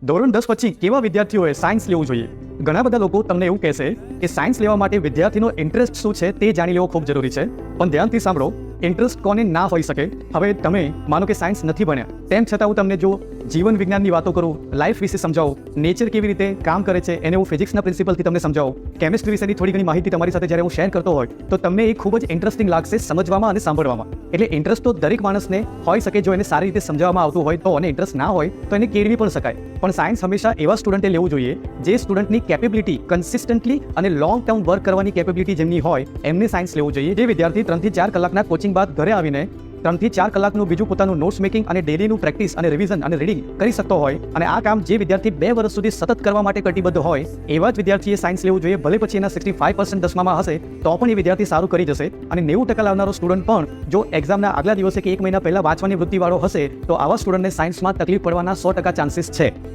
ધોરણ 10 પછી કેવા વિદ્યાર્થીઓએ સાયન્સ લેવું જોઈએ? ઘણા બધા લોકો તમને એવું કહેશે કે સાયન્સ લેવા માટે વિદ્યાર્થીનો ઇન્ટરેસ્ટ શું છે તે જાણી લેવો ખૂબ જરૂરી છે. પણ ધ્યાનથી સાંભળો, ઇન્ટરેસ્ટ કોને ના હોઈ શકે. હવે તમે માનો કે સાયન્સ નથી ભણ્યા, તેમ છતાં હું તમને જો જીવન વિજ્ઞાનની વાતો કરું, લાઈફ વિશે સમજાવું, નેચર કેવી રીતે કામ કરે છે એને હું ફિઝિક્સના પ્રિન્સિપલથી તમને સમજાવું, કેમિસ્ટ્રી વિશેની થોડી ઘણી માહિતી તમારી સાથે જ્યારે હું શેર કરતો હોય તો તમને એ ખૂબ જ ઇન્ટરેસ્ટિંગ લાગશે સમજવામાં અને સાંભળવામાં. એટલે ઇન્ટરેસ્ટ તો દરેક માણસને હોઈ શકે જો એને સારી રીતે સમજાવવામાં આવતું હોય તો, અને ઇન્ટરેસ્ટ ના હોય તો એને કેળવી પણ શકાય. પણ સાયન્સ હંમેશા એવા સ્ટુડન્ટે લેવું જોઈએ જે સ્ટુડન્ટની કેપેબિલિટી કન્સિસ્ટન્ટલી અને લોંગ ટર્મ વર્ક કરવાની કેપેબિલિટી જેમની હોય એમને સાયન્સ લેવું જોઈએ. જે વિદ્યાર્થી 3 થી 4 કલાકના કોચિંગ બાદ ઘરે આવીને 3 થી 4 કલાકનું બીજું પોતાનું નોટ્સ મેકિંગ અને ડેલીનું પ્રેક્ટિસ અને રિવિઝન અને રીડિંગ કરી શકતો હોય, અને આ કામ જે વિદ્યાર્થી 2 વર્ષ સુધી સતત કરવા માટે કટિબદ્ધ હોય, એવા જ વિદ્યાર્થીએ સાયન્સ લેવું જોઈએ. ભલે પછી એના 65% 10માં હશે તો પણ એ વિદ્યાર્થી સારું કરી જશે. અને 90% લાવનારો સ્ટુડન્ટ પણ જો એક્ઝામના આગલા દિવસે કે 1 મહિના પહેલા વાંચવાની વૃત્તિવાળો હશે તો આવા સ્ટુડન્ટને સાયન્સમાં તકલીફ પડવાના 100% ચાન્સીસ છે.